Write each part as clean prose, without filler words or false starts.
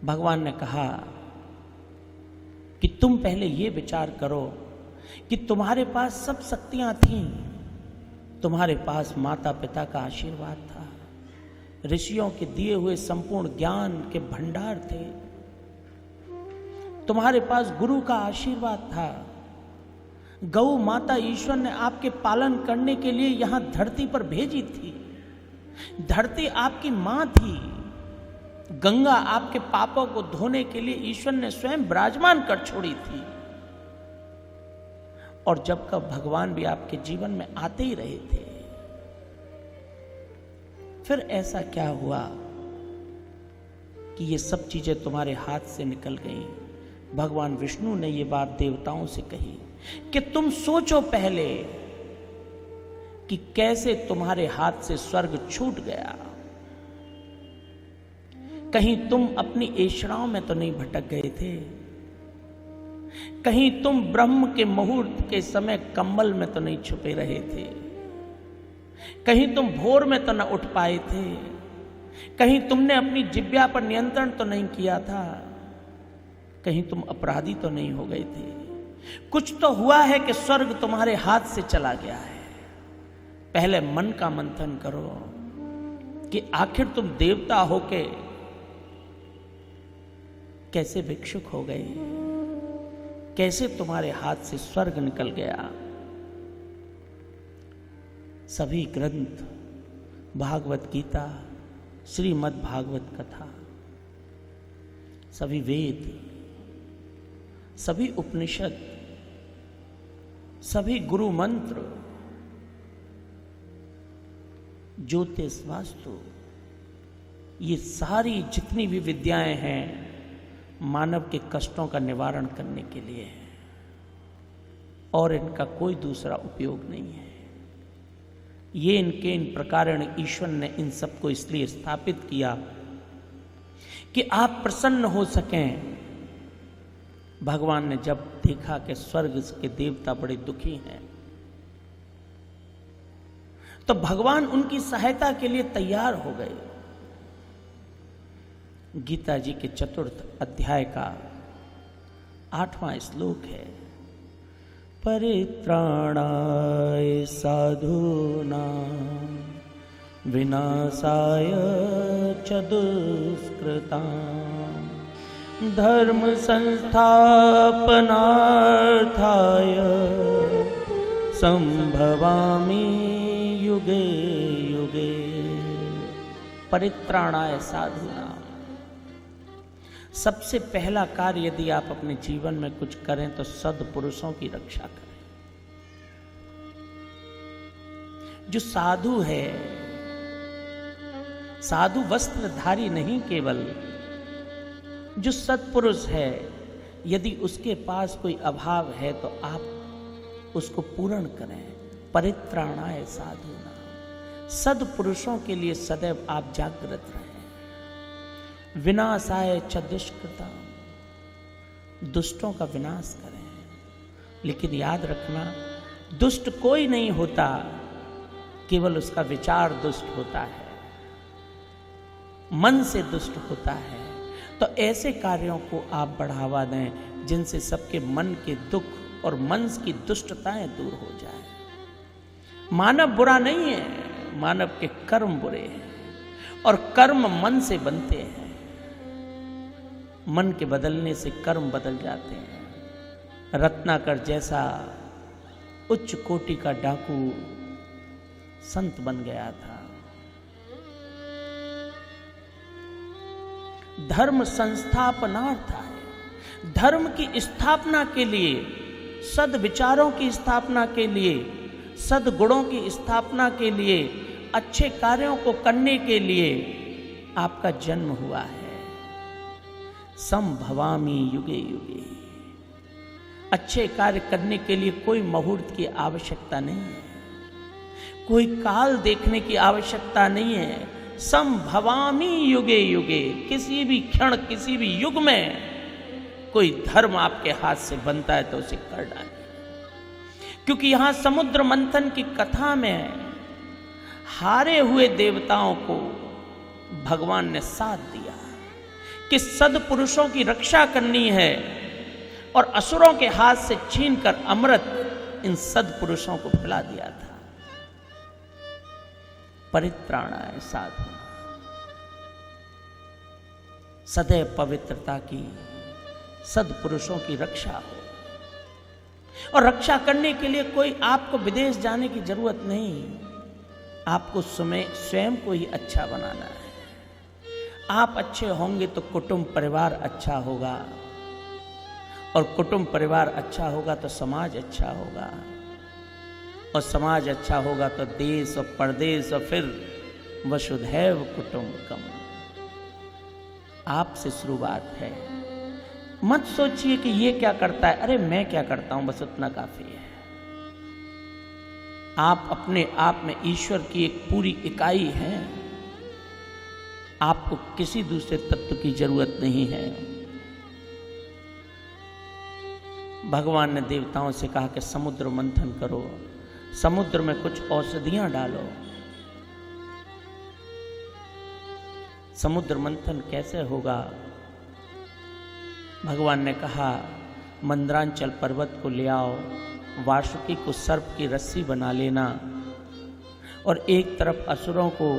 भगवान ने कहा कि तुम पहले ये विचार करो कि तुम्हारे पास सब शक्तियां थीं, तुम्हारे पास माता पिता का आशीर्वाद था, ऋषियों के दिए हुए संपूर्ण ज्ञान के भंडार थे, तुम्हारे पास गुरु का आशीर्वाद था, गौ माता ईश्वर ने आपके पालन करने के लिए यहां धरती पर भेजी थी, धरती आपकी मां थी, गंगा आपके पापों को धोने के लिए ईश्वर ने स्वयं विराजमान कर छोड़ी थी। और जब कब भगवान भी आपके जीवन में आते ही रहे थे, फिर ऐसा क्या हुआ कि ये सब चीजें तुम्हारे हाथ से निकल गईं? भगवान विष्णु ने ये बात देवताओं से कही कि तुम सोचो पहले कि कैसे तुम्हारे हाथ से स्वर्ग छूट गया। कहीं तुम अपनी ऐशणाओं में तो नहीं भटक गए थे? कहीं तुम ब्रह्म के मुहूर्त के समय कंबल में तो नहीं छुपे रहे थे? कहीं तुम भोर में तो न उठ पाए थे? कहीं तुमने अपनी जिह्वा पर नियंत्रण तो नहीं किया था? कहीं तुम अपराधी तो नहीं हो गए थे? कुछ तो हुआ है कि स्वर्ग तुम्हारे हाथ से चला गया है। पहले मन का मंथन करो कि आखिर तुम देवता होके कैसे भिक्षुक हो गए, कैसे तुम्हारे हाथ से स्वर्ग निकल गया। सभी ग्रंथ, भागवत गीता, श्रीमद् भागवत कथा, सभी वेद, सभी उपनिषद, सभी गुरु मंत्र, ज्योतिष, वास्तु, ये सारी जितनी भी विद्याएं हैं मानव के कष्टों का निवारण करने के लिए है, और इनका कोई दूसरा उपयोग नहीं है। ये इन प्रकारेण ईश्वर ने इन सबको इसलिए स्थापित किया कि आप प्रसन्न हो सकें। भगवान ने जब देखा कि स्वर्ग के देवता बड़े दुखी हैं, तो भगवान उनकी सहायता के लिए तैयार हो गए। गीता जी के 4th अध्याय का 8वां श्लोक है, परित्राणाय साधूनां विनाशाय च दुष्कृतां धर्म संस्थापनार्थाय संभवामि युगे युगे। परित्राणाय साधूनां, सबसे पहला कार्य यदि आप अपने जीवन में कुछ करें तो सद्पुरुषों की रक्षा करें। जो साधु है, साधु वस्त्रधारी नहीं केवल, जो सत्पुरुष है, यदि उसके पास कोई अभाव है तो आप उसको पूर्ण करें। परित्राणाय साधूनां, सद्पुरुषों के लिए सदैव आप जागृत रहें। विनाशाय च दुष्कृतां, दुष्टों का विनाश करें। लेकिन याद रखना, दुष्ट कोई नहीं होता, केवल उसका विचार दुष्ट होता है, मन से दुष्ट होता है। तो ऐसे कार्यों को आप बढ़ावा दें जिनसे सबके मन के दुख और मन की दुष्टताएं दूर हो जाए। मानव बुरा नहीं है, मानव के कर्म बुरे हैं, और कर्म मन से बनते हैं। मन के बदलने से कर्म बदल जाते हैं। रत्नाकर जैसा उच्च कोटि का डाकू संत बन गया था। धर्म संस्थापनार्थ है, धर्म की स्थापना के लिए, सद्विचारों की स्थापना के लिए, सद्गुणों की स्थापना के लिए, अच्छे कार्यों को करने के लिए आपका जन्म हुआ है। संभवामि युगे युगे, अच्छे कार्य करने के लिए कोई मुहूर्त की आवश्यकता नहीं है, कोई काल देखने की आवश्यकता नहीं है। संभवामि युगे युगे, किसी भी क्षण, किसी भी युग में कोई धर्म आपके हाथ से बनता है तो उसे कर डालिए। क्योंकि यहां समुद्र मंथन की कथा में हारे हुए देवताओं को भगवान ने साथ दिया कि सद्पुरुषों की रक्षा करनी है और असुरों के हाथ से छीनकर अमृत इन सद्पुरुषों को पिला दिया था। परित्राणाय साधु, सदैव पवित्रता की, सद्पुरुषों की रक्षा हो। और रक्षा करने के लिए कोई आपको विदेश जाने की जरूरत नहीं, आपको स्वयं को ही अच्छा बनाना है। आप अच्छे होंगे तो कुटुंब परिवार अच्छा होगा, और कुटुंब परिवार अच्छा होगा तो समाज अच्छा होगा, और समाज अच्छा होगा तो देश और परदेश, और फिर वसुधैव कुटुंबकम। आपसे शुरुआत है। मत सोचिए कि ये क्या करता है, अरे मैं क्या करता हूं, बस उतना काफी है। आप अपने आप में ईश्वर की एक पूरी इकाई हैं। आपको किसी दूसरे तत्व की जरूरत नहीं है। भगवान ने देवताओं से कहा कि समुद्र मंथन करो, समुद्र में कुछ औषधियां डालो। समुद्र मंथन कैसे होगा? भगवान ने कहा मंदरांचल पर्वत को ले आओ, वासुकी को सर्प की रस्सी बना लेना, और एक तरफ असुरों को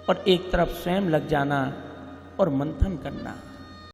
और एक तरफ स्वयं लग जाना और मंथन करना।